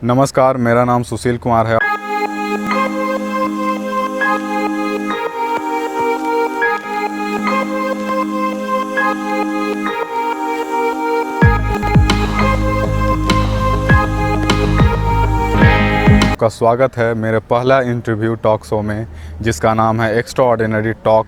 नमस्कार, मेरा नाम सुशील कुमार है। आपका स्वागत है मेरे पहला इंटरव्यू टॉक शो में, जिसका नाम है एक्स्ट्रा ऑर्डिनरी टॉक।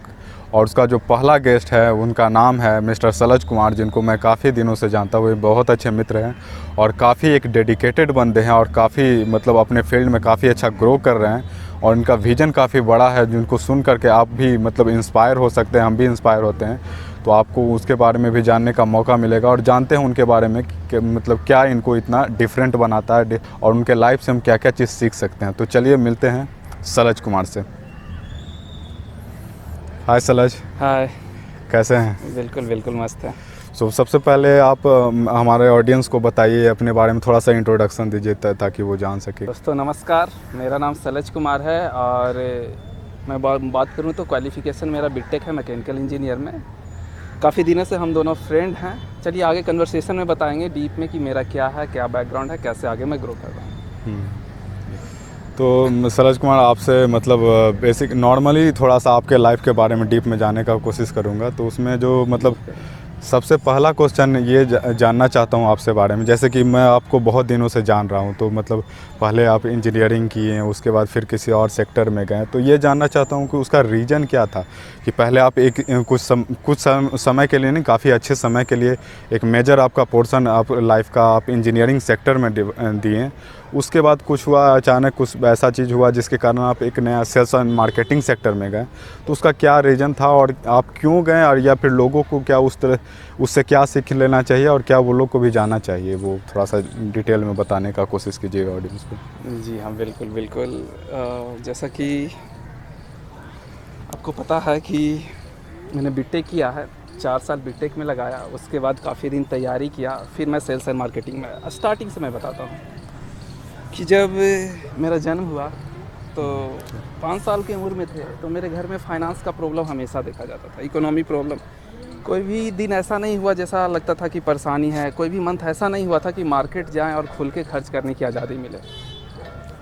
और उसका जो पहला गेस्ट है उनका नाम है मिस्टर सलज कुमार, जिनको मैं काफ़ी दिनों से जानता हूँ। बहुत अच्छे मित्र हैं और काफ़ी एक डेडिकेटेड बंदे हैं और काफ़ी अपने फील्ड में काफ़ी अच्छा ग्रो कर रहे हैं। और इनका विज़न काफ़ी बड़ा है, जिनको सुन करके आप भी इंस्पायर हो सकते हैं, हम भी इंस्पायर होते हैं। तो आपको उसके बारे में भी जानने का मौका मिलेगा और जानते हैं उनके बारे में कि क्या इनको इतना डिफरेंट बनाता है और उनके लाइफ से हम क्या क्या चीज़ सीख सकते हैं। तो चलिए मिलते हैं सलज कुमार से। हाय सलज। हाय। कैसे हैं? बिल्कुल बिल्कुल मस्त है। सबसे पहले आप हमारे ऑडियंस को बताइए, अपने बारे में थोड़ा सा इंट्रोडक्शन दीजिए ताकि वो जान सके। दोस्तों नमस्कार, मेरा नाम सलज कुमार है और मैं बात करूं तो क्वालिफ़िकेशन मेरा बीटेक है मैकेनिकल इंजीनियर में। काफ़ी दिनों से हम दोनों फ्रेंड हैं। चलिए आगे कन्वर्सेशन में बताएंगे डीप में कि मेरा क्या है, क्या बैकग्राउंड है, कैसे आगे मैं ग्रो कर रहा हूँ। तो सलज कुमार, आपसे बेसिक नॉर्मली थोड़ा सा आपके लाइफ के बारे में डीप में जानने का कोशिश करूँगा। तो उसमें जो सबसे पहला क्वेश्चन ये जानना चाहता हूँ आपसे बारे में, जैसे कि मैं आपको बहुत दिनों से जान रहा हूँ। तो पहले आप इंजीनियरिंग किए हैं, उसके बाद फिर किसी और सेक्टर में गए। तो ये जानना चाहता हूँ कि उसका रीज़न क्या था कि पहले आप कुछ समय के लिए नहीं, काफ़ी अच्छे समय के लिए एक मेजर आपका पोर्शन आप लाइफ का आप इंजीनियरिंग सेक्टर में दिए। उसके बाद कुछ हुआ, अचानक कुछ ऐसा चीज़ हुआ जिसके कारण आप एक नया सेल्स एंड मार्केटिंग सेक्टर में गए। तो उसका क्या रीज़न था और आप क्यों गए, और या फिर लोगों को क्या उससे क्या सीख लेना चाहिए और क्या वो लोग को भी जानना चाहिए, वो थोड़ा सा डिटेल में बताने का कोशिश कीजिएगा ऑडियंस को। जी हाँ, बिल्कुल बिल्कुल। जैसा कि आपको पता है कि मैंने बीटेक किया है, 4 साल बीटेक में लगाया। उसके बाद काफ़ी दिन तैयारी किया, फिर मैं सेल्स एंड मार्केटिंग में। स्टार्टिंग से मैं बताता हूँ कि जब मेरा जन्म हुआ तो 5 साल की उम्र में थे, तो मेरे घर में फाइनेंस का प्रॉब्लम हमेशा देखा जाता था, इकोनॉमी प्रॉब्लम। कोई भी दिन ऐसा नहीं हुआ जैसा लगता था कि परेशानी है, कोई भी मंथ ऐसा नहीं हुआ था कि मार्केट जाएं और खुल के खर्च करने की आज़ादी मिले।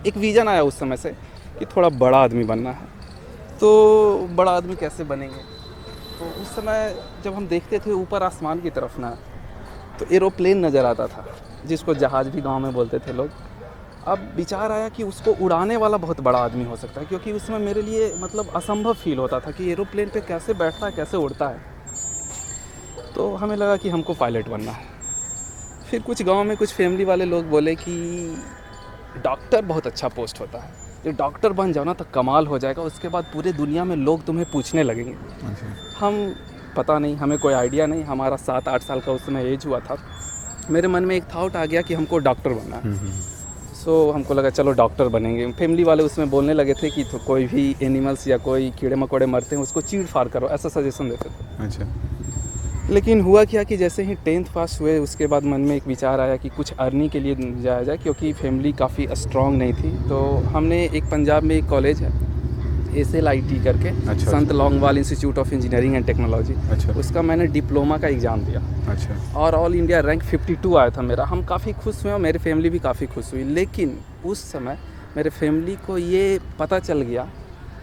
एक विज़न आया उस समय से कि थोड़ा बड़ा आदमी बनना है। तो बड़ा आदमी कैसे बनेंगे? तो उस समय जब हम देखते थे ऊपर आसमान की तरफ ना, तो एरोप्लेन नज़र आता था, जिसको जहाज़ भी गाँव में बोलते थे लोग। अब विचार आया कि उसको उड़ाने वाला बहुत बड़ा आदमी हो सकता है, क्योंकि उसमें मेरे लिए असंभव फील होता था कि एरोप्लेन पे कैसे बैठता है, कैसे उड़ता है। तो हमें लगा कि हमको पायलट बनना है। फिर कुछ गांव में कुछ फैमिली वाले लोग बोले कि डॉक्टर बहुत अच्छा पोस्ट होता है, ये डॉक्टर बन जाओ ना तो कमाल हो जाएगा, उसके बाद पूरे दुनिया में लोग तुम्हें पूछने लगेंगे। हम पता नहीं, हमें कोई आइडिया नहीं, हमारा 7-8 साल का उस समय एज हुआ था। मेरे मन में एक थॉट आ गया कि हमको डॉक्टर बनना है। सो हमको लगा चलो डॉक्टर बनेंगे। फैमिली वाले उसमें बोलने लगे थे कि तो कोई भी एनिमल्स या कोई कीड़े मकोड़े मरते हैं उसको चीड़ फाड़ करो, ऐसा सजेशन देते थे। अच्छा। लेकिन हुआ क्या कि जैसे ही 10th पास हुए उसके बाद मन में एक विचार आया कि कुछ अर्निंग के लिए जाया जाए, क्योंकि फैमिली काफ़ी स्ट्रॉन्ग नहीं थी। तो हमने एक पंजाब में एक कॉलेज है SLIT करके, अच्छा, Sant Longowal institute of engineering and technology. अच्छा। उसका मैंने डिप्लोमा का एग्ज़ाम दिया। अच्छा। और ऑल इंडिया रैंक 52 आया था मेरा। हम काफ़ी खुश हुए और मेरी फैमिली भी काफ़ी खुश हुई। लेकिन उस समय मेरे फैमिली को ये पता चल गया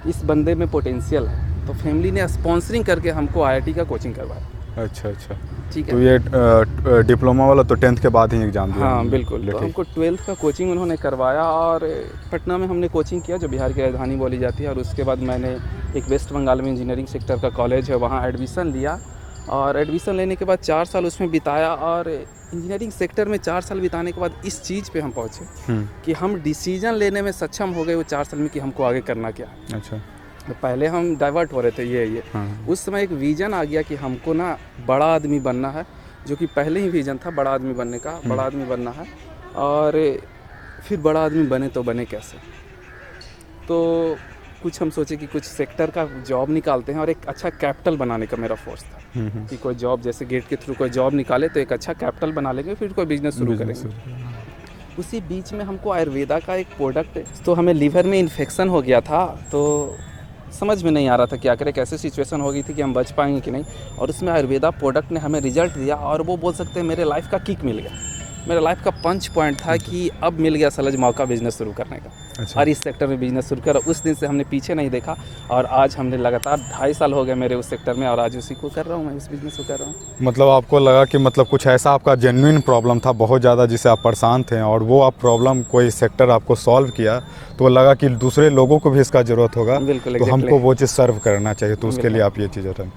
इस बंदे में पोटेंशियल है, तो फैमिली ने स्पॉन्सरिंग करके हमको IIT का कोचिंग करवाया। अच्छा अच्छा, ठीक है। तो ये डिप्लोमा वाला तो 10th के बाद ही एग्ज़ाम दिया? हाँ बिल्कुल। तो हमको 12th का कोचिंग उन्होंने करवाया और पटना में हमने कोचिंग किया, जो बिहार की राजधानी बोली जाती है। और उसके बाद मैंने एक वेस्ट बंगाल में इंजीनियरिंग सेक्टर का कॉलेज है, वहाँ एडमिशन लिया। और एडमिशन लेने के बाद 4 साल उसमें बिताया। और इंजीनियरिंग सेक्टर में 4 साल बिताने के बाद इस चीज़ पे हम पहुँचे कि हम डिसीजन लेने में सक्षम हो गए वो 4 साल में कि हमको आगे करना क्या है। अच्छा। तो पहले हम डाइवर्ट हो रहे थे ये हाँ। उस समय एक विज़न आ गया कि हमको ना बड़ा आदमी बनना है, जो कि पहले ही विज़न था बड़ा आदमी बनने का। बड़ा आदमी बनना है और फिर बड़ा आदमी बने तो बने कैसे? तो कुछ हम सोचे कि कुछ सेक्टर का जॉब निकालते हैं और एक अच्छा कैपिटल बनाने का मेरा फोर्स था कि कोई जॉब, जैसे गेट के थ्रू कोई जॉब निकाले तो एक अच्छा कैपिटल बना लेंगे, फिर कोई बिजनेस शुरू करेंगे। उसी बीच में हमको आयुर्वेदा का एक प्रोडक्ट, तो हमें लीवर में इन्फेक्शन हो गया था। तो समझ में नहीं आ रहा था क्या करें, कैसे सिचुएशन हो गई थी कि हम बच पाएंगे कि नहीं। और उसमें आयुर्वेदा प्रोडक्ट ने हमें रिजल्ट दिया और वो बोल सकते हैं मेरे लाइफ का किक मिल गया। मेरा लाइफ का पंच पॉइंट था कि अब मिल गया सलज मौका बिज़नेस शुरू करने का। अच्छा। और इस सेक्टर में बिज़नेस शुरू करा, उस दिन से हमने पीछे नहीं देखा और आज हमने लगातार 2.5 साल हो गए मेरे उस सेक्टर में और आज उसी को कर रहा हूँ, मैं उस बिज़नेस को कर रहा हूँ। मतलब आपको लगा कि मतलब कुछ ऐसा आपका जेन्युइन प्रॉब्लम था बहुत ज़्यादा जिससे आप परेशान थे और वो आप प्रॉब्लम कोई सेक्टर आपको सॉल्व किया तो लगा कि दूसरे लोगों को भी इसका ज़रूरत होगा, बिल्कुल, तो हमको वो चीज़ सर्व करना चाहिए, तो उसके लिए आप ये चीज़ रहे।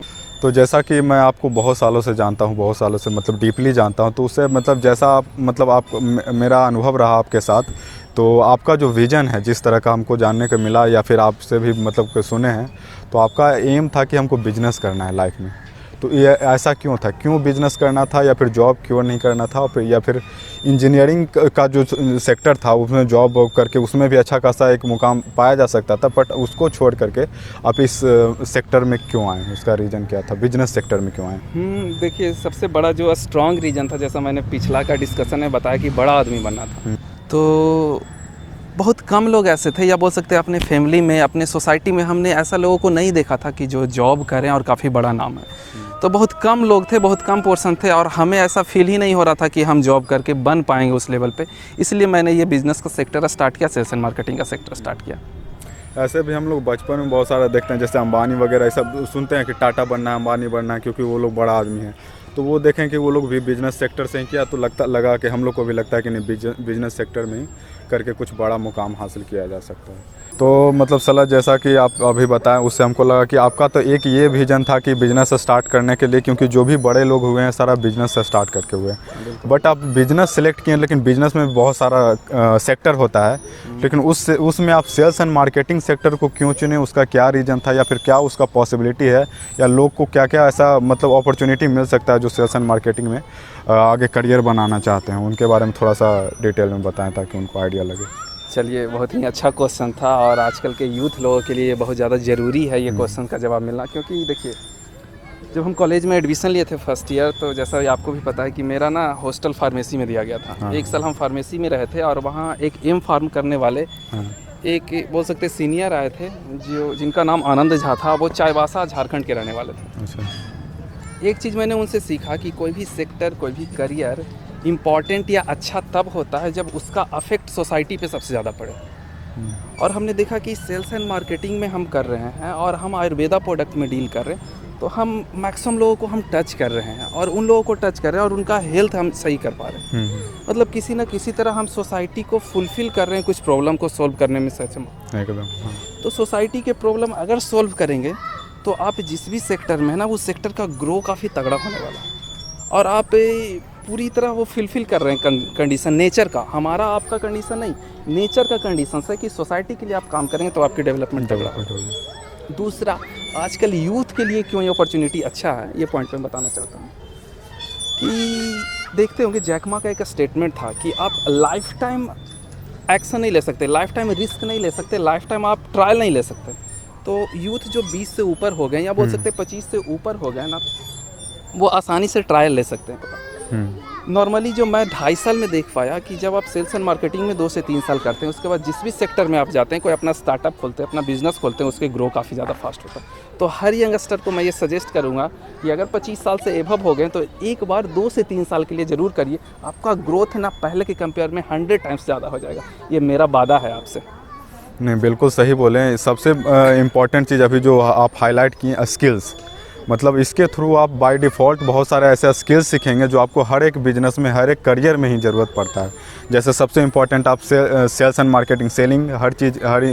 तो जैसा कि मैं आपको बहुत सालों से जानता हूँ, बहुत सालों से मतलब डीपली जानता हूँ, तो उससे मतलब जैसा आप मतलब आप मेरा अनुभव रहा आपके साथ, तो आपका जो विज़न है जिस तरह का हमको जानने को मिला या फिर आपसे भी मतलब कोई सुने हैं, तो आपका एम था कि हमको बिजनेस करना है लाइफ में। तो ये ऐसा क्यों था, क्यों बिजनेस करना था या फिर जॉब क्यों नहीं करना था, और या फिर इंजीनियरिंग का जो सेक्टर था उसमें जॉब करके उसमें भी अच्छा खासा एक मुकाम पाया जा सकता था, बट उसको छोड़ करके आप इस सेक्टर में क्यों आए, उसका रीज़न क्या था, बिजनेस सेक्टर में क्यों आए? देखिए सबसे बड़ा जो स्ट्रॉन्ग रीज़न था, जैसा मैंने पिछला का डिस्कशन में बताया कि बड़ा आदमी बनना था, तो बहुत कम लोग ऐसे थे, या बोल सकते हैं अपने फैमिली में, अपने सोसाइटी में हमने ऐसा लोगों को नहीं देखा था कि जो जॉब करें और काफ़ी बड़ा नाम है। तो बहुत कम लोग थे, बहुत कम पोर्शन थे और हमें ऐसा फील ही नहीं हो रहा था कि हम जॉब करके बन पाएंगे उस लेवल पे। इसलिए मैंने ये बिज़नेस का सेक्टर स्टार्ट किया, सेल्स एंड मार्केटिंग का सेक्टर स्टार्ट किया। ऐसे भी हम लोग बचपन में बहुत सारा देखते हैं, जैसे अंबानी वगैरह सब सुनते हैं कि टाटा बनना है, अंबानी बनना है, क्योंकि वो लोग बड़ा आदमी हैं। तो वो देखें कि वो लोग भी बिजनेस सेक्टर से ही किया, तो लगा कि हम लोग को भी लगता है कि नहीं, बिजनेस सेक्टर में ही करके कुछ बड़ा मुकाम हासिल किया जा सकता है। तो मतलब सलाह जैसा कि आप अभी बताएं, उससे हमको लगा कि आपका तो एक ये विजन था कि बिज़नेस स्टार्ट करने के लिए, क्योंकि जो भी बड़े लोग हुए हैं सारा बिज़नेस से स्टार्ट करके हुए हैं, बट आप बिज़नेस सेलेक्ट किए, लेकिन बिज़नेस में बहुत सारा सेक्टर होता है, लेकिन उसमें आप सेल्स एंड मार्केटिंग सेक्टर को क्यों चुने, उसका क्या रीज़न था या फिर क्या उसका पॉसिबिलिटी है, या लोग को क्या क्या ऐसा मतलब अपॉर्चुनिटी मिल सकता है जो सेल्स एंड मार्केटिंग में आगे करियर बनाना चाहते हैं, उनके बारे में थोड़ा सा डिटेल में बताएं ताकि उनको आइडिया लगे। चलिए, बहुत ही अच्छा क्वेश्चन था और आजकल के यूथ लोगों के लिए बहुत ज़्यादा ज़रूरी है ये क्वेश्चन का जवाब मिलना, क्योंकि देखिए जब हम कॉलेज में एडमिशन लिए थे फर्स्ट ईयर, तो जैसा आपको भी पता है कि मेरा ना हॉस्टल फार्मेसी में दिया गया था। हाँ। 1 साल हम फार्मेसी में रहे थे और वहाँ एक एम फार्म करने वाले एक बोल सकते सीनियर आए थे जिनका नाम आनंद झा था। वो चाईबासा झारखंड के रहने वाले थे। अच्छा। एक चीज़ मैंने उनसे सीखा कि कोई भी सेक्टर, कोई भी करियर इम्पॉर्टेंट या अच्छा तब होता है जब उसका अफेक्ट सोसाइटी पे सबसे ज़्यादा पड़े। और हमने देखा कि सेल्स एंड मार्केटिंग में हम कर रहे हैं और हम आयुर्वेदा प्रोडक्ट में डील कर रहे हैं, तो हम मैक्सिमम लोगों को हम टच कर रहे हैं और उन लोगों को टच कर रहे हैं और उनका हेल्थ हम सही कर पा रहे हैं। मतलब किसी न किसी तरह हम सोसाइटी को फुलफ़िल कर रहे हैं, कुछ प्रॉब्लम को सॉल्व करने में सक्षम। एकदम। तो सोसाइटी के प्रॉब्लम अगर सॉल्व करेंगे तो आप जिस भी सेक्टर में है ना, वो सेक्टर का ग्रो काफ़ी तगड़ा होने वाला है और आप पूरी तरह वो फुलफ़िल कर रहे हैं कंडीशन नेचर का। हमारा आपका कंडीशन नहीं, नेचर का कंडीशन है कि सोसाइटी के लिए आप काम करेंगे तो आपकी डेवलपमेंट तगड़ा होगा। दूसरा, आजकल यूथ के लिए क्यों ये अपॉर्चुनिटी अच्छा है, ये पॉइंट मैं बताना चाहता हूँ कि देखते होंगे जैकमा का एक स्टेटमेंट था कि आप लाइफ टाइम एक्शन नहीं ले सकते, लाइफ टाइम रिस्क नहीं ले सकते, लाइफ टाइम आप ट्रायल नहीं ले सकते। तो यूथ जो 20 से ऊपर हो गए या बोल सकते 25 से ऊपर हो गए ना, वो आसानी से ट्रायल ले सकते हैं। नॉर्मली जो मैं 2.5 साल में देख पाया कि जब आप सेल्स एंड मार्केटिंग में 2 से 3 साल करते हैं, उसके बाद जिस भी सेक्टर में आप जाते हैं, कोई अपना स्टार्टअप खोलते हैं, अपना बिजनेस खोलते हैं, उसके ग्रो काफ़ी ज़्यादा फास्ट होता है। तो हर यंगस्टर को मैं ये सजेस्ट करूँगा कि अगर 25 साल से एभव हो गए तो एक बार 2 से 3 साल के लिए ज़रूर करिए। आपका ग्रोथ है ना पहले के कंपेयर में 100 टाइम्स ज़्यादा हो जाएगा। ये मेरा वादा है आपसे। नहीं, बिल्कुल सही बोले। सबसे इम्पॉर्टेंट चीज़ अभी जो आप हाईलाइट किए, स्किल्स, मतलब इसके थ्रू आप बाय डिफ़ॉल्ट बहुत सारे ऐसे स्किल्स सीखेंगे जो आपको हर एक बिजनेस में, हर एक करियर में ही ज़रूरत पड़ता है। जैसे सबसे इम्पॉर्टेंट आप सेल्स एंड मार्केटिंग, सेलिंग, हर चीज़ हर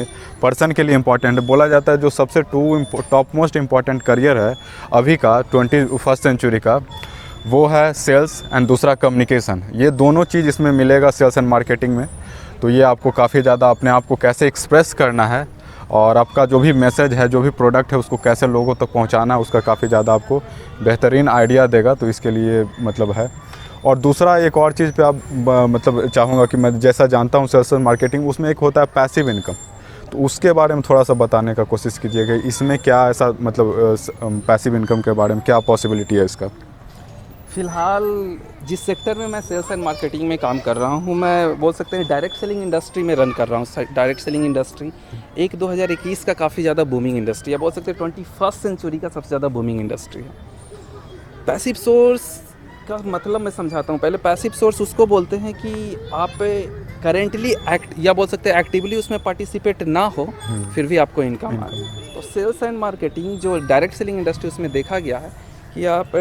पर्सन के लिए इम्पॉर्टेंट है। बोला जाता है जो सबसे टॉप मोस्ट इम्पॉर्टेंट करियर है अभी का 21st सेंचुरी का, वो है सेल्स एंड दूसरा कम्युनिकेशन। ये दोनों चीज़ इसमें मिलेगा सेल्स एंड मार्केटिंग में। तो ये आपको काफ़ी ज़्यादा अपने आप को कैसे एक्सप्रेस करना है और आपका जो भी मैसेज है, जो भी प्रोडक्ट है, उसको कैसे लोगों तक पहुंचाना है, उसका काफ़ी ज़्यादा आपको बेहतरीन आइडिया देगा। तो इसके लिए मतलब है। और दूसरा एक और चीज़ पे आप मतलब चाहूँगा कि मैं जैसा जानता हूँ सेल्स एंड मार्केटिंग, उसमें एक होता है पैसिव इनकम, तो उसके बारे में थोड़ा सा बताने का कोशिश कीजिएगा। इसमें क्या ऐसा मतलब पैसिव इनकम के बारे में क्या पॉसिबिलिटी है इसका? फ़िलहाल जिस सेक्टर में मैं सेल्स एंड मार्केटिंग में काम कर रहा हूँ, मैं बोल सकते हैं डायरेक्ट सेलिंग इंडस्ट्री में रन कर रहा हूँ। डायरेक्ट सेलिंग इंडस्ट्री 2021 का काफ़ी ज़्यादा बूमिंग इंडस्ट्री है, बोल सकते हैं 21st सेंचुरी का सबसे ज़्यादा बूमिंग इंडस्ट्री है। पैसिव सोर्स इसका मतलब मैं समझाता हूँ। पहले पैसिव सोर्स उसको बोलते हैं कि आप करेंटली एक्ट या बोल सकते हैं एक्टिवली उसमें पार्टिसिपेट ना हो फिर भी आपको इनकम आए। तो सेल्स एंड मार्केटिंग जो डायरेक्ट सेलिंग इंडस्ट्री उसमें देखा गया है कि आप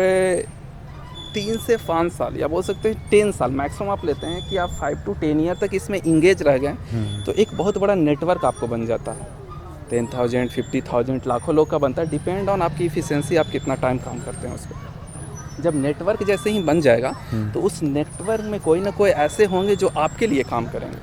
3 से 5 साल या बोल सकते हैं 10 साल मैक्सिमम आप लेते हैं कि आप 5 to 10 ईयर तक इसमें इंगेज रह गए तो एक बहुत बड़ा नेटवर्क आपको बन जाता है। 10,000 50,000 लाखों लोग का बनता है, डिपेंड ऑन आपकी इफिशिएंसी, आप कितना टाइम काम करते हैं उस पर। जब नेटवर्क जैसे ही बन जाएगा तो उस नेटवर्क में कोई ना कोई ऐसे होंगे जो आपके लिए काम करेंगे।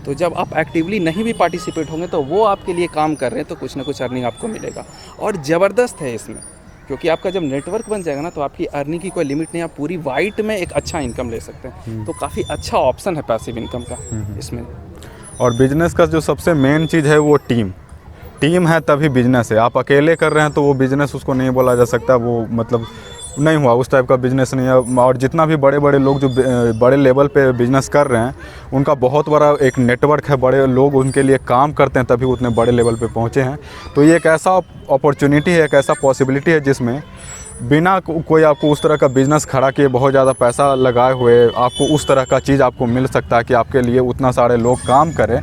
तो जब आप एक्टिवली नहीं भी पार्टिसिपेट होंगे तो वो आपके लिए काम कर रहे हैं तो कुछ ना कुछ अर्निंग आपको मिलेगा। और ज़बरदस्त है इसमें, क्योंकि आपका जब नेटवर्क बन जाएगा ना तो आपकी अर्निंग की कोई लिमिट नहीं, आप पूरी वाइट में एक अच्छा इनकम ले सकते हैं। तो काफ़ी अच्छा ऑप्शन है पैसिव इनकम का इसमें। और बिजनेस का जो सबसे मेन चीज़ है वो टीम है तभी बिजनेस है। आप अकेले कर रहे हैं तो वो बिजनेस उसको नहीं बोला जा सकता, वो मतलब नहीं हुआ, उस टाइप का बिजनेस नहीं है। और जितना भी बड़े बड़े लोग जो बड़े लेवल पे बिजनेस कर रहे हैं उनका बहुत बड़ा एक नेटवर्क है, बड़े लोग उनके लिए काम करते हैं तभी उतने बड़े लेवल पे पहुँचे हैं। तो ये एक ऐसा अपॉर्चुनिटी है, एक ऐसा पॉसिबिलिटी है जिसमें बिना कोई आपको उस तरह का बिज़नेस खड़ा किए बहुत ज़्यादा पैसा लगाए हुए आपको उस तरह का चीज़ आपको मिल सकता है कि आपके लिए उतना सारे लोग काम करें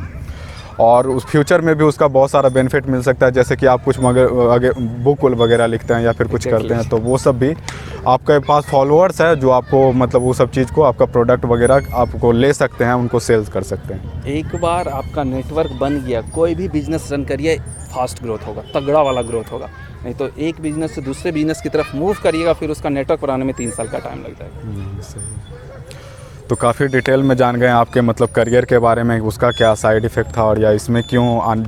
और उस फ्यूचर में भी उसका बहुत सारा बेनिफिट मिल सकता है। जैसे कि आप कुछ आगे बुक वगैरह लिखते हैं या फिर कुछ करते हैं तो वो सब भी आपके पास फॉलोअर्स है जो आपको मतलब वो सब चीज़ को आपका प्रोडक्ट वगैरह आपको ले सकते हैं, उनको सेल्स कर सकते हैं। एक बार आपका नेटवर्क बन गया, कोई भी बिजनेस रन करिए फास्ट ग्रोथ होगा, तगड़ा वाला ग्रोथ होगा। नहीं तो एक बिजनेस से दूसरे बिजनेस की तरफ मूव करिएगा फिर उसका नेटवर्क बनाने में 3 साल का टाइम लग जाएगा। तो काफ़ी डिटेल में जान गए आपके मतलब करियर के बारे में, उसका क्या साइड इफ़ेक्ट था और या इसमें क्यों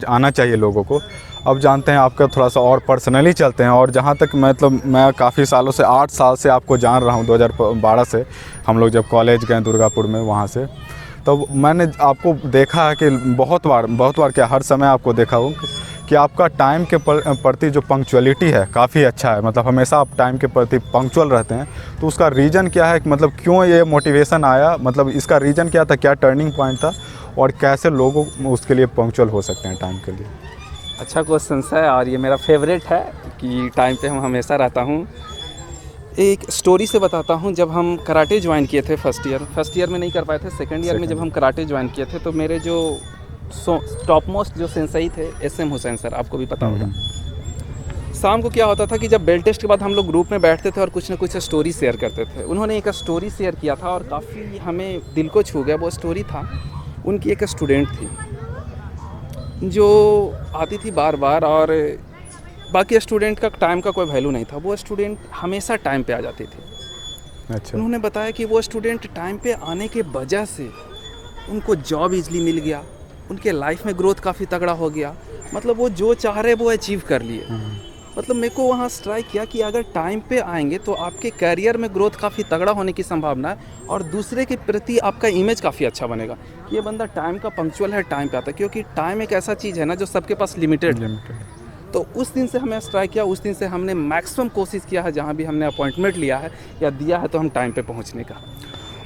आना चाहिए लोगों को। अब जानते हैं आपका थोड़ा सा और पर्सनली चलते हैं। और जहाँ तक मतलब मैं काफ़ी सालों से 8 साल से आपको जान रहा हूँ, 2012 से हम लोग जब कॉलेज गए दुर्गापुर में वहाँ से, तो मैंने आपको देखा है कि बहुत बार क्या हर समय आपको देखा हूँ कि आपका टाइम के प्रति जो पंक्चुअलिटी है काफ़ी अच्छा है। मतलब हमेशा आप टाइम के प्रति पंक्चुअल रहते हैं। तो उसका रीज़न क्या है, मतलब क्यों ये मोटिवेशन आया, मतलब इसका रीज़न क्या था, क्या टर्निंग पॉइंट था और कैसे लोग उसके लिए पंक्चुअल हो सकते हैं टाइम के लिए? अच्छा क्वेश्चन है और ये मेरा फेवरेट है कि टाइम पे हम हमेशा रहता हूँ। एक स्टोरी से बताता हूँ। जब हम कराटे ज्वाइन किए थे फर्स्ट ईयर में नहीं कर पाए थे, सेकंड ईयर में जब हम कराटे ज्वाइन किए थे तो मेरे जो टॉप मोस्ट जो सेंसई थे SM हुसैन सर, आपको भी पता होगा। शाम को क्या होता था कि जब बेल टेस्ट के बाद हम लोग ग्रुप में बैठते थे और कुछ ना कुछ स्टोरी शेयर करते थे। उन्होंने एक स्टोरी शेयर किया था और काफ़ी हमें दिल को छू गया। वो स्टोरी था, उनकी एक स्टूडेंट थी जो आती थी बार बार और बाकी स्टूडेंट का टाइम का कोई वैल्यू नहीं था। वो स्टूडेंट हमेशा टाइम पे आ जाती थी। अच्छा। उन्होंने बताया कि वो स्टूडेंट टाइम पे आने के वजह से उनको जॉब इजली मिल गया, उनके लाइफ में ग्रोथ काफ़ी तगड़ा हो गया। मतलब वो जो चाह रहे वो अचीव कर लिए। मतलब मेरे को वहाँ स्ट्राइक किया कि अगर टाइम पे आएंगे तो आपके करियर में ग्रोथ काफ़ी तगड़ा होने की संभावना है और दूसरे के प्रति आपका इमेज काफ़ी अच्छा बनेगा कि ये बंदा टाइम का पंक्चुअल है, टाइम पे आता है। क्योंकि टाइम एक ऐसा चीज़ है ना जो सबके पास लिमिटेड है। तो उस दिन से हमें स्ट्राइक किया, उस दिन से हमने मैक्सिमम कोशिश किया है जहाँ भी हमने अपॉइंटमेंट लिया है या दिया है तो हम टाइम पे पहुँचने का।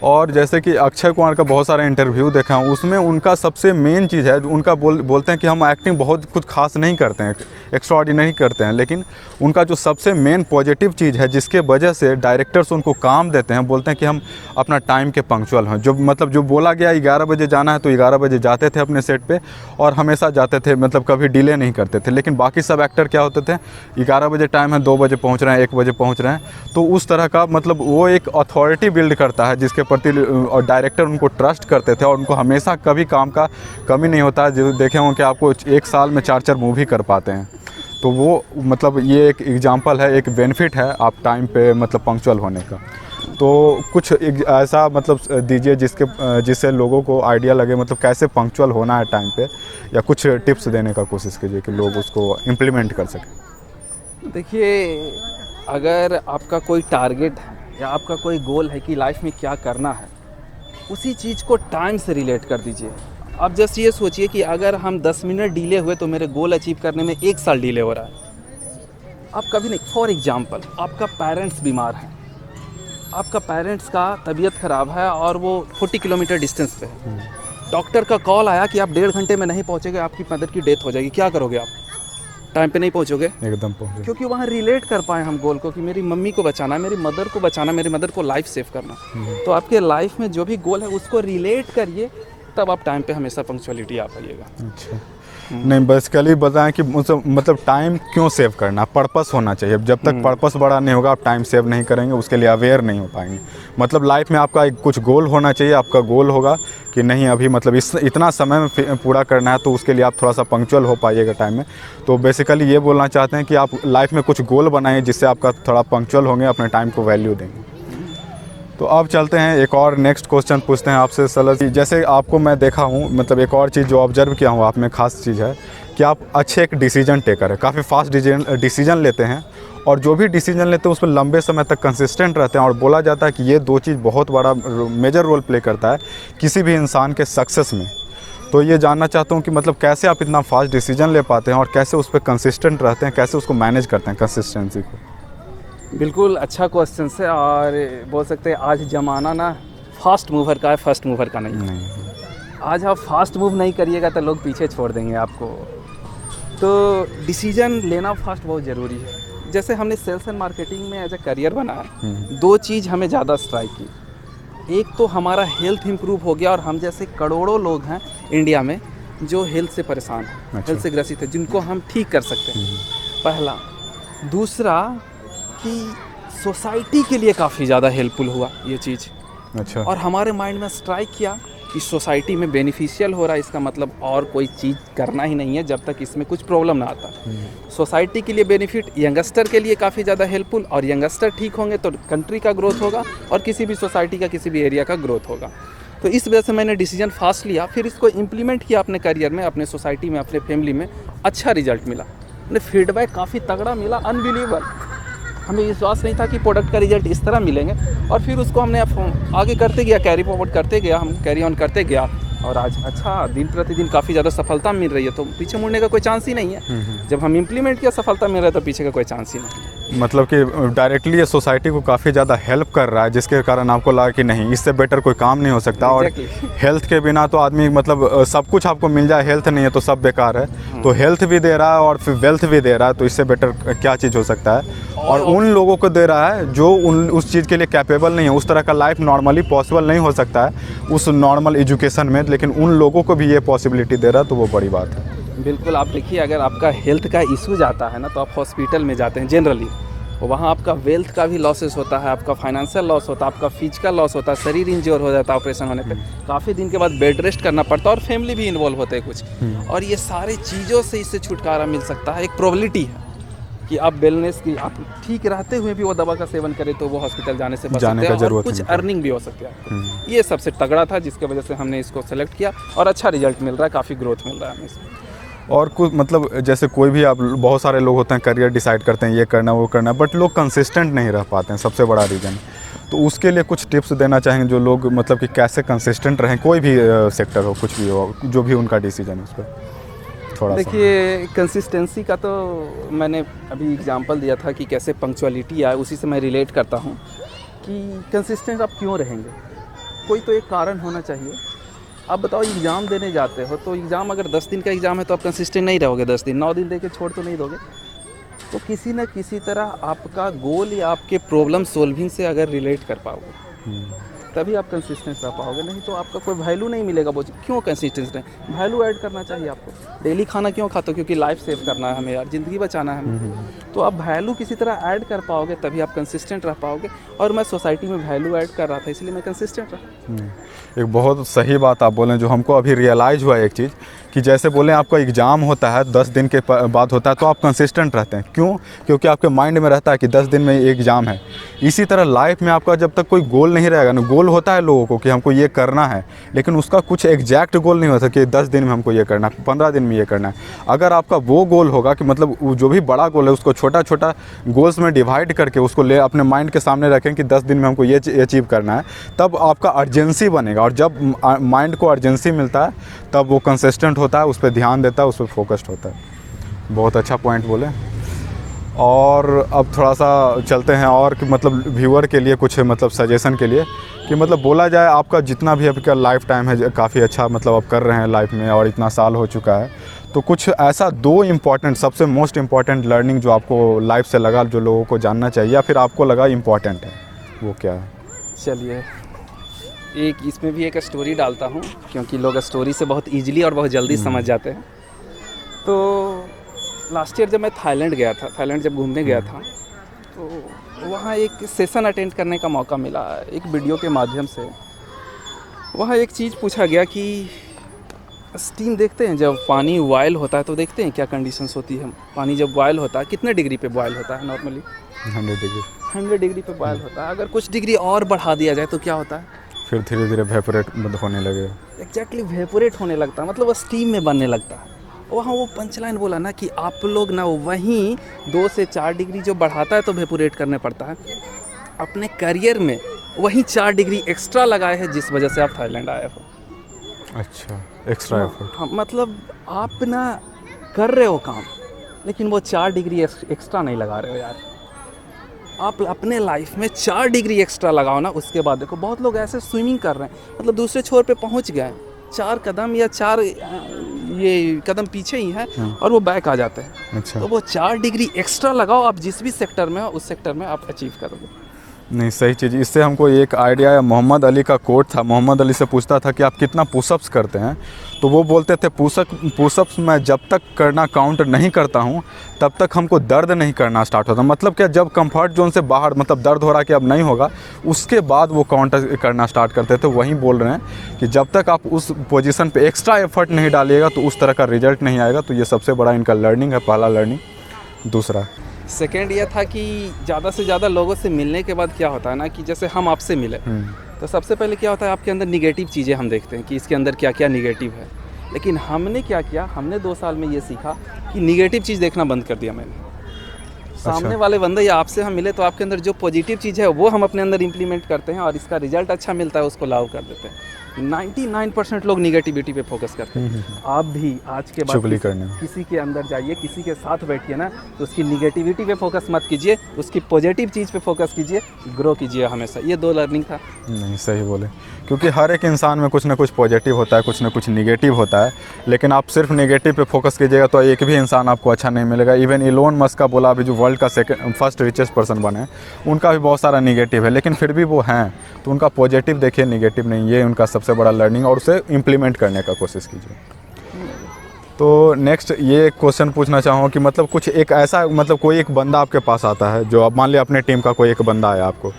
और जैसे कि अक्षय कुमार का बहुत सारा इंटरव्यू देखा हूँ, उसमें उनका सबसे मेन चीज़ है, उनका बोलते हैं कि हम एक्टिंग बहुत कुछ खास नहीं करते हैं, एक्स्ट्राऑर्डिनरी करते हैं, लेकिन उनका जो सबसे मेन पॉजिटिव चीज़ है जिसके वजह से डायरेक्टर्स उनको काम देते हैं, बोलते हैं कि हम अपना टाइम के पंक्चुअल हैं। जो मतलब जो बोला गया 11 बजे जाना है तो 11 बजे जाते थे अपने सेट पे और हमेशा जाते थे, मतलब कभी डिले नहीं करते थे। लेकिन बाकी सब एक्टर क्या होते थे, 11 बजे टाइम है 2 बजे पहुँच रहे हैं, 1 बजे पहुँच रहे हैं। तो उस तरह का मतलब वो एक अथॉरिटी बिल्ड करता है जिसके प्रति और डायरेक्टर उनको ट्रस्ट करते थे और उनको हमेशा कभी काम का कमी नहीं होता है। जो देखे हों कि आपको 1 साल में 4 मूवी कर पाते हैं। तो वो मतलब ये एक एग्जांपल है, एक बेनिफिट है आप टाइम पे मतलब पंक्चुअल होने का। तो कुछ ऐसा मतलब दीजिए जिससे लोगों को आइडिया लगे मतलब कैसे पंक्चुअल होना है टाइम पे, या कुछ टिप्स देने का कोशिश कीजिए कि लोग उसको इम्प्लीमेंट कर सकें। देखिए, अगर आपका कोई टारगेट है या आपका कोई गोल है कि लाइफ में क्या करना है, उसी चीज़ को टाइम से रिलेट कर दीजिए। आप जस्ट ये सोचिए कि अगर हम 10 मिनट डिले हुए तो मेरे गोल अचीव करने में 1 साल डिले हो रहा है। आप कभी नहीं, फॉर एग्जांपल आपका पेरेंट्स बीमार है, आपका पेरेंट्स का तबीयत ख़राब है और वो 40 किलोमीटर डिस्टेंस पे है। डॉक्टर का कॉल आया कि आप 1.5 घंटे में नहीं पहुँचेंगे, आपकी मदर की डेथ हो जाएगी, क्या करोगे आप? टाइम पे नहीं पहुंचोगे, एकदम पहुँचे। क्योंकि वहाँ रिलेट कर पाए हम गोल को कि मेरी मम्मी को बचाना, मेरी मदर को बचाना, मेरी मदर को लाइफ सेव करना। तो आपके लाइफ में जो भी गोल है उसको रिलेट करिए, तब आप टाइम पे हमेशा पंक्चुअलिटी आ पाइएगा। अच्छा, नहीं बेसिकली बताएं कि मतलब टाइम क्यों सेव करना, पर्पस होना चाहिए। जब तक पर्पस बड़ा नहीं होगा आप टाइम सेव नहीं करेंगे, उसके लिए अवेयर नहीं हो पाएंगे। मतलब लाइफ में आपका एक कुछ गोल होना चाहिए। आपका गोल होगा कि नहीं अभी मतलब इतना समय में पूरा करना है, तो उसके लिए आप थोड़ा सा पंक्चुअल हो पाइएगा टाइम में। तो बेसिकली ये बोलना चाहते हैं कि आप लाइफ में कुछ गोल बनाइए जिससे आपका थोड़ा पंक्चुअल होंगे, अपने टाइम को वैल्यू देंगे। तो अब चलते हैं एक और नेक्स्ट क्वेश्चन पूछते हैं आपसे सलज जी। जैसे आपको मैं देखा हूँ, मतलब एक और चीज़ जो ऑब्जर्व किया हूँ आप में खास चीज़ है कि आप अच्छे एक डिसीजन टेकर है, काफ़ी फास्ट डिसीजन लेते हैं, और जो भी डिसीजन लेते हैं उसमें लंबे समय तक कंसिस्टेंट रहते हैं। और बोला जाता है कि ये दो चीज़ बहुत बड़ा मेजर रोल प्ले करता है किसी भी इंसान के सक्सेस में। तो ये जानना चाहता हूँ कि मतलब कैसे आप इतना फास्ट डिसीजन ले पाते हैं और कैसे उस पर कंसिस्टेंट रहते हैं, कैसे उसको मैनेज करते हैं कंसिस्टेंसी को। बिल्कुल अच्छा क्वेश्चन है, और बोल सकते हैं आज ज़माना ना फास्ट मूवर का है, फर्स्ट मूवर का नहीं। आज आप फास्ट मूव नहीं करिएगा तो लोग पीछे छोड़ देंगे आपको। तो डिसीजन लेना फास्ट बहुत ज़रूरी है। जैसे हमने सेल्स एंड मार्केटिंग में एज ए करियर बनाया, दो चीज़ हमें ज़्यादा स्ट्राइक की। एक तो हमारा हेल्थ इंप्रूव हो गया, और हम जैसे करोड़ों लोग हैं इंडिया में जो हेल्थ से परेशान हैं, अच्छा। हेल्थ से ग्रसित है, जिनको हम ठीक कर सकते हैं, पहला। दूसरा कि सोसाइटी के लिए काफ़ी ज़्यादा हेल्पफुल हुआ ये चीज़। अच्छा। और हमारे माइंड में स्ट्राइक किया कि सोसाइटी में बेनिफिशियल हो रहा है, इसका मतलब और कोई चीज़ करना ही नहीं है जब तक इसमें कुछ प्रॉब्लम ना आता। सोसाइटी के लिए बेनिफिट, यंगस्टर के लिए काफ़ी ज़्यादा हेल्पफुल, और यंगस्टर ठीक होंगे तो कंट्री का ग्रोथ होगा, और किसी भी सोसाइटी का, किसी भी एरिया का ग्रोथ होगा। तो इस वजह से मैंने डिसीजन फास्ट लिया, फिर इसको इम्प्लीमेंट किया अपने करियर में, अपने सोसाइटी में, अपने फैमिली में। अच्छा रिजल्ट मिला, उन्हें फीडबैक काफ़ी तगड़ा मिला, अनबिलीवेबल। हमें विश्वास नहीं था कि प्रोडक्ट का रिजल्ट इस तरह मिलेंगे, और फिर उसको हमने आगे करते गया, कैरी फॉरवर्ड करते गया, हम कैरी ऑन करते गया, और आज अच्छा दिन प्रतिदिन काफ़ी ज़्यादा सफलता मिल रही है। तो पीछे मुड़ने का कोई चांस ही नहीं है। जब हम इम्प्लीमेंट किया, सफलता मिल रहा है, तो पीछे का कोई चांस ही नहीं। मतलब कि डायरेक्टली ये सोसाइटी को काफ़ी ज़्यादा हेल्प कर रहा है, जिसके कारण आपको लगा कि नहीं इससे बेटर कोई काम नहीं हो सकता। और हेल्थ के बिना तो आदमी मतलब सब कुछ आपको मिल जाए, हेल्थ नहीं है तो सब बेकार है। तो हेल्थ भी दे रहा है और फिर वेल्थ भी दे रहा है, तो इससे बेटर क्या चीज़ हो सकता है। और उन लोगों को दे रहा है जो उस चीज़ के लिए कैपेबल नहीं है। उस तरह का लाइफ नॉर्मली पॉसिबल नहीं हो सकता है उस नॉर्मल एजुकेशन में, लेकिन उन लोगों को भी ये पॉसिबिलिटी दे रहा है, तो वो बड़ी बात है। बिल्कुल। आप देखिए, अगर आपका हेल्थ का इशू जाता है ना, तो आप हॉस्पिटल में जाते हैं जनरली, वहाँ आपका वेल्थ का भी लॉसेस होता है, आपका फाइनेंशियल लॉस होता है, आपका फिजिकल लॉस होता है, शरीर इंजोर हो जाता है ऑपरेशन होने पे, काफ़ी दिन के बाद बेड रेस्ट करना पड़ता है, और फैमिली भी इन्वॉल्व होते हैं कुछ। और ये सारी चीज़ों से इससे छुटकारा मिल सकता है। एक प्रोबेबिलिटी है कि आप वेलनेस की, आप ठीक रहते हुए भी वो दवा का सेवन करें तो वो हॉस्पिटल जाने से बच सकते हैं, और कुछ अर्निंग भी हो सकती है आपको। ये सबसे तगड़ा था, जिसके वजह से हमने इसको सेलेक्ट किया, और अच्छा रिजल्ट मिल रहा है, काफ़ी ग्रोथ मिल रहा है हमें इसमें। और कुछ मतलब जैसे कोई भी आप बहुत सारे लोग होते हैं करियर डिसाइड करते हैं ये करना वो करना, बट लोग कंसिस्टेंट नहीं रह पाते हैं, सबसे बड़ा रीज़न। तो उसके लिए कुछ टिप्स देना चाहेंगे जो लोग मतलब कि कैसे कंसिस्टेंट रहें, कोई भी सेक्टर हो, कुछ भी हो, जो भी उनका डिसीजन है उस पर थोड़ा। देखिए, कंसिस्टेंसी का तो मैंने अभी एग्जांपल दिया था कि कैसे पंक्चुअलिटी आए, उसी से मैं रिलेट करता हूँ कि कंसिस्टेंट आप क्यों रहेंगे। कोई तो एक कारण होना चाहिए। आप बताओ, एग्ज़ाम देने जाते हो तो एग्ज़ाम अगर 10 दिन का एग्ज़ाम है तो आप कंसिस्टेंट नहीं रहोगे 10 दिन, 9 दिन दे के छोड़ तो नहीं दोगे। तो किसी न किसी तरह आपका गोल या आपके प्रॉब्लम सॉल्विंग से अगर रिलेट कर पाओगे तभी आप कंसिस्टेंट रह पाओगे, नहीं तो आपका कोई वैल्यू नहीं मिलेगा। वो क्यों कंसिस्टेंट रहें, वैल्यू ऐड करना चाहिए आपको। डेली खाना क्यों खाते हो, क्योंकि लाइफ सेव करना है हमें यार, ज़िंदगी बचाना है हमें। तो आप वैल्यू किसी तरह ऐड कर पाओगे तभी आप कंसिस्टेंट रह पाओगे। और मैं सोसाइटी में वैल्यू ऐड कर रहा था, इसलिए मैं कंसिस्टेंट रहा। एक बहुत सही बात आप बोलें, जो हमको अभी रियलाइज़ हुआ एक चीज़ कि जैसे बोलें आपका एग्ज़ाम होता है 10 दिन के बाद होता है, तो आप कंसिस्टेंट रहते हैं। क्यों? क्योंकि आपके माइंड में रहता है कि 10 दिन में एग्ज़ाम है। इसी तरह लाइफ में आपका जब तक कोई गोल नहीं रहेगा ना, गोल होता है लोगों को कि हमको ये करना है, लेकिन उसका कुछ एग्जैक्ट गोल नहीं होता कि 10 दिन में हमको ये करना है, 15 दिन में ये करना है। अगर आपका वो गोल होगा कि मतलब जो भी बड़ा गोल है उसको छोटा छोटा गोल्स में डिवाइड करके उसको ले अपने माइंड के सामने रखें कि 10 दिन में हमको ये अचीव करना है, तब आपका अर्जेंसी बनेगा। और जब माइंड को अर्जेंसी मिलता है तब वो कंसिस्टेंट होता है, उस पर ध्यान देता है, उस पर फोकस्ड होता है। बहुत अच्छा पॉइंट बोले। और अब थोड़ा सा चलते हैं और कि मतलब व्यूअर के लिए कुछ मतलब सजेशन के लिए कि मतलब बोला जाए आपका जितना भी आपका लाइफ टाइम है काफ़ी अच्छा मतलब आप कर रहे हैं लाइफ में और इतना साल हो चुका है, तो कुछ ऐसा 2 इम्पॉर्टेंट सबसे मोस्ट इम्पॉर्टेंट लर्निंग जो आपको लाइफ से लगा, जो लोगों को जानना चाहिए या फिर आपको लगा इम्पॉर्टेंट है, वो क्या है? चलिए, एक इसमें भी एक स्टोरी डालता हूँ, क्योंकि लोग स्टोरी से बहुत इजीली और बहुत जल्दी समझ जाते हैं। तो लास्ट ईयर जब मैं थाईलैंड गया था, थाईलैंड जब घूमने गया था, तो वहाँ एक सेशन अटेंड करने का मौका मिला एक वीडियो के माध्यम से। वहाँ एक चीज़ पूछा गया कि स्टीम देखते हैं, जब पानी बॉयल होता है तो देखते हैं क्या कंडीशंस होती है। पानी जब बॉयल होता है कितने डिग्री पे बॉयल होता है नॉर्मली? 100 डिग्री। 100 डिग्री पे बॉयल होता है। अगर कुछ डिग्री और बढ़ा दिया जाए तो क्या होता है? फिर धीरे धीरे वेपोरेट होने लगे। एग्जैक्टली वेपोरेट होने लगता है, मतलब वो स्टीम में बनने लगता है। वहाँ वो पंचलाइन बोला ना कि आप लोग ना वहीं 2 से 4 डिग्री जो बढ़ाता है तो वेपोरेट करने पड़ता है, अपने करियर में वहीं 4 डिग्री एक्स्ट्रा लगाए हैं, जिस वजह से आप थाईलैंड आए हो। अच्छा, एक्स्ट्रा एफर्ट। हाँ, मतलब आप ना कर रहे हो काम, लेकिन वो 4 डिग्री एक्स्ट्रा नहीं लगा रहे हो यार। आप अपने लाइफ में 4 डिग्री एक्स्ट्रा लगाओ ना, उसके बाद देखो बहुत लोग ऐसे स्विमिंग कर रहे हैं, मतलब दूसरे छोर पे पहुंच गए, 4 कदम या 4 ये कदम पीछे ही है और वो बैक आ जाते हैं। अच्छा। तो वो 4 डिग्री एक्स्ट्रा लगाओ, आप जिस भी सेक्टर में हो उस सेक्टर में आप अचीव करोगे। नहीं, सही चीज़। इससे हमको एक आइडिया है, मोहम्मद अली का कोट था। मोहम्मद अली से पूछता था कि आप कितना पुशअप्स करते हैं, तो वो बोलते थे पुशअप्स मैं जब तक करना काउंट नहीं करता हूँ तब तक हमको दर्द नहीं करना स्टार्ट होता। मतलब क्या, जब कंफर्ट जोन से बाहर मतलब दर्द हो रहा कि अब नहीं होगा, उसके बाद वो काउंट करना स्टार्ट करते थे। वहीं बोल रहे हैं कि जब तक आप उस पोजीशन पे एक्स्ट्रा एफर्ट नहीं डालिएगा तो उस तरह का रिजल्ट नहीं आएगा। तो ये सबसे बड़ा इनका लर्निंग है, पहला लर्निंग। दूसरा सेकेंड ये था कि ज़्यादा से ज़्यादा लोगों से मिलने के बाद क्या होता है ना कि जैसे हम आपसे मिले तो सबसे पहले क्या होता है, आपके अंदर निगेटिव चीज़ें हम देखते हैं कि इसके अंदर क्या क्या निगेटिव है। लेकिन हमने क्या किया, हमने 2 साल में ये सीखा कि निगेटिव चीज़ देखना बंद कर दिया मैंने। सामने वाले बंदे या आपसे हम मिले तो आपके अंदर जो पॉजिटिव चीज़ है वो हम अपने अंदर इंप्लीमेंट करते हैं और इसका रिजल्ट अच्छा मिलता है, उसको लागू कर देते हैं। 99% लोग निगेटिविटी पे फोकस करते हैं। आप भी आज के बाद किसी के अंदर जाइए, किसी के साथ बैठिए ना, तो उसकी निगेटिविटी पे फोकस मत कीजिए, उसकी पॉजिटिव चीज़ पे फोकस कीजिए, ग्रो कीजिए हमेशा। ये 2 लर्निंग था। नहीं, सही बोले, क्योंकि हर एक इंसान में कुछ ना कुछ पॉजिटिव होता है, कुछ ना कुछ निगेटिव होता है। लेकिन आप सिर्फ निगेटिव पे फोकस कीजिएगा तो एक भी इंसान आपको अच्छा नहीं मिलेगा। इवन इलोन मस्क का बोला, अभी जो वर्ल्ड का फर्स्ट रिचेस्ट पर्सन बने, उनका भी बहुत सारा निगेटिव है, लेकिन फिर भी वो हैं। तो उनका पॉजिटिव देखिए, निगेटिव नहीं। ये उनका सबसे बड़ा लर्निंग, और उसे इम्प्लीमेंट करने का कोशिश कीजिए। तो नेक्स्ट ये क्वेश्चन पूछना चाहूँ कि मतलब कुछ एक ऐसा, मतलब कोई एक बंदा आपके पास आता है, जो आप मान लिया अपने टीम का कोई एक बंदा आया आपको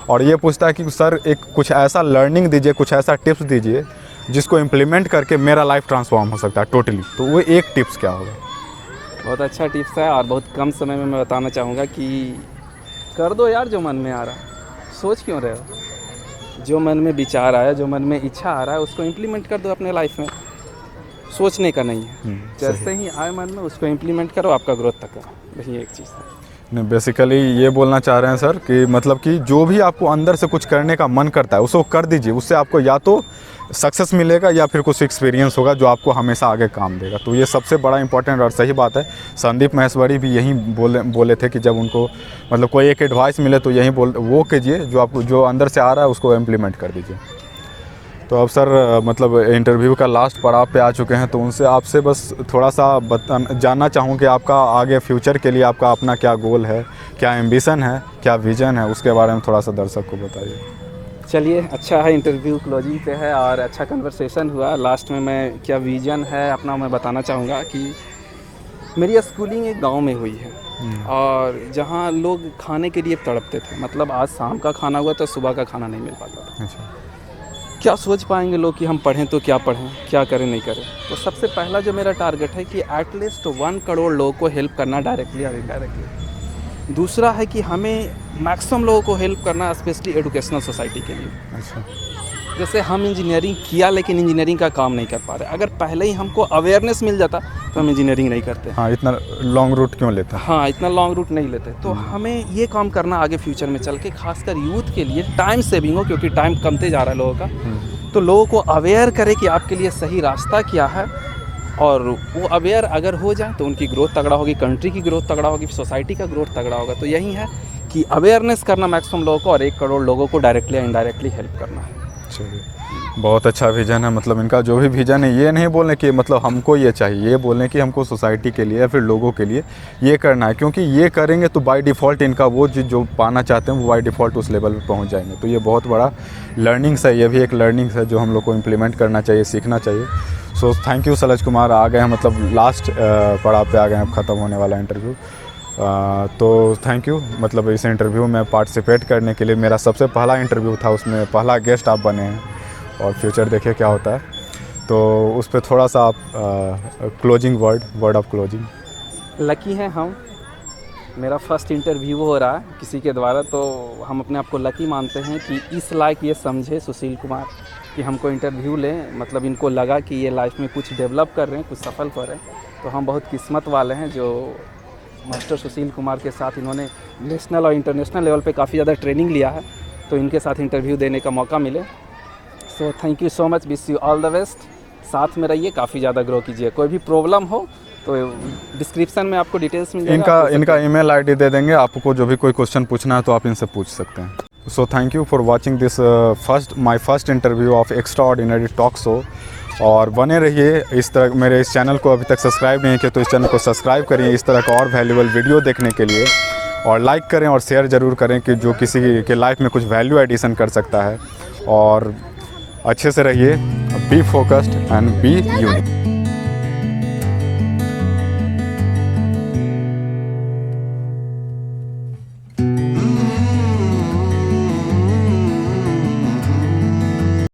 और ये पूछता है कि सर एक कुछ ऐसा लर्निंग दीजिए, कुछ ऐसा टिप्स दीजिए जिसको इम्प्लीमेंट करके मेरा लाइफ ट्रांसफॉर्म हो सकता है टोटली, तो वो एक टिप्स क्या होगा? बहुत अच्छा टिप्स है और बहुत कम समय में मैं बताना चाहूँगा कि कर दो यार जो मन में आ रहा है। सोच क्यों रहे हो? जो मन में विचार आया, जो मन में इच्छा आ रहा है, उसको इम्प्लीमेंट कर दो अपने लाइफ में। सोचने का नहीं है, जैसे ही आए मन में उसको इम्प्लीमेंट करो, आपका ग्रोथ तक करो। यही एक चीज़ है। नहीं, बेसिकली ये बोलना चाह रहे हैं सर कि मतलब कि जो भी आपको अंदर से कुछ करने का मन करता है उसको कर दीजिए, उससे आपको या तो सक्सेस मिलेगा या फिर कुछ एक्सपीरियंस होगा जो आपको हमेशा आगे काम देगा। तो ये सबसे बड़ा इंपॉर्टेंट और सही बात है। संदीप महेश्वरी भी यही बोले थे कि जब उनको मतलब कोई एक एडवाइस मिले तो यही वो कीजिए, जो आपको जो अंदर से आ रहा है उसको इम्प्लीमेंट कर दीजिए। तो अब सर मतलब इंटरव्यू का लास्ट पड़ाव पे आ चुके हैं, तो उनसे आपसे बस थोड़ा सा जानना चाहूँ कि आपका आगे फ्यूचर के लिए आपका अपना क्या गोल है, क्या एम्बिशन है, क्या विज़न है, उसके बारे में थोड़ा सा दर्शक को बताइए। चलिए, अच्छा है, इंटरव्यू क्लोजिंग पे है और अच्छा कन्वर्सेशन हुआ। लास्ट में मैं क्या विज़न है अपना मैं बताना चाहूँगा कि मेरी स्कूलिंग एक गांव में हुई है और जहां लोग खाने के लिए तड़पते थे। मतलब आज शाम का खाना हुआ तो सुबह का खाना नहीं मिल पाता था। अच्छा। क्या सोच पाएंगे लोग कि हम पढ़ें तो क्या पढ़ें, क्या करें नहीं करें। तो सबसे पहला जो मेरा टारगेट है कि एटलीस्ट 1 करोड़ लोगों को हेल्प करना, डायरेक्टली और इनडायरेक्टली। दूसरा है कि हमें मैक्सिमम लोगों को हेल्प करना, स्पेशली एजुकेशनल सोसाइटी के लिए। अच्छा। जैसे हम इंजीनियरिंग किया लेकिन इंजीनियरिंग का काम नहीं कर पा रहे। अगर पहले ही हमको अवेयरनेस मिल जाता तो हम इंजीनियरिंग नहीं करते। हाँ, इतना लॉन्ग रूट क्यों लेते हैं? हाँ, इतना लॉन्ग रूट नहीं लेते। तो हमें ये काम करना आगे फ्यूचर में चल के, खासकर यूथ के लिए टाइम सेविंग हो, क्योंकि टाइम कमते जा रहा है लोगों का। तो लोगों को अवेयर करें कि आपके लिए सही रास्ता क्या है और वो अवेयर अगर हो जाए तो उनकी ग्रोथ तगड़ा होगी, कंट्री की ग्रोथ तगड़ा होगी, सोसाइटी का ग्रोथ तगड़ा होगा। तो यही है कि अवेयरनेस करना मैक्सिमम लोगों को और 1 करोड़ लोगों को डायरेक्टली या इनडायरेक्टली हेल्प करना है। चलिए, बहुत अच्छा विज़न है। मतलब इनका जो भी विज़न है, ये नहीं बोलने कि मतलब हमको ये चाहिए, ये बोलने कि हमको सोसाइटी के लिए या फिर लोगों के लिए ये करना है, क्योंकि ये करेंगे तो बाय डिफ़ॉल्ट इनका वो चीज़ जो पाना चाहते हैं वो बाय डिफ़ॉल्ट उस लेवल पे पहुंच जाएंगे। तो ये बहुत बड़ा लर्निंग्स है, ये भी एक लर्निंग्स है जो हम लोग को इम्प्लीमेंट करना चाहिए, सीखना चाहिए। So thank you Salaj Kumar. आ गए हैं, मतलब लास्ट पड़ाव पे आ गए हैं, अब ख़त्म होने वाला इंटरव्यू। तो थैंक यू, मतलब इस इंटरव्यू में पार्टिसिपेट करने के लिए। मेरा सबसे पहला इंटरव्यू था, उसमें पहला गेस्ट आप बने हैं और फ्यूचर देखिए क्या होता है। तो उस पर थोड़ा सा आप closing word of closing. Lucky हैं हम, मेरा फर्स्ट इंटरव्यू हो रहा है किसी के द्वारा, तो हम अपने आप को लकी मानते हैं कि इस लायक ये समझे सुशील कुमार कि हमको इंटरव्यू लें। मतलब इनको लगा कि ये लाइफ में कुछ डेवलप कर रहे हैं, कुछ सफल कर रहे हैं। तो हम बहुत किस्मत वाले हैं जो मास्टर सुशील कुमार के साथ इन्होंने नेशनल और इंटरनेशनल लेवल पे काफ़ी ज़्यादा ट्रेनिंग लिया है, तो इनके साथ इंटरव्यू देने का मौका मिले। सो thank you so much, wish you all the best. साथ में रहिए, काफ़ी ज़्यादा ग्रो कीजिए। कोई भी प्रॉब्लम हो तो डिस्क्रिप्शन में आपको डिटेल्स मिल जाएगा। इनका ईमेल आईडी दे देंगे, आपको जो भी कोई क्वेश्चन पूछना है तो आप इनसे पूछ सकते हैं। सो thank you for watching this my first interview of extraordinary talk show. और बने रहिए इस तरह। मेरे इस चैनल को अभी तक सब्सक्राइब नहीं किया तो इस चैनल को सब्सक्राइब करिए इस तरह का और वैल्यूएबल वीडियो देखने के लिए। और लाइक करें और शेयर ज़रूर करें कि जो किसी के लाइफ में कुछ वैल्यू एडिशन कर सकता है। और अच्छे से रहिए, be focused and be unique.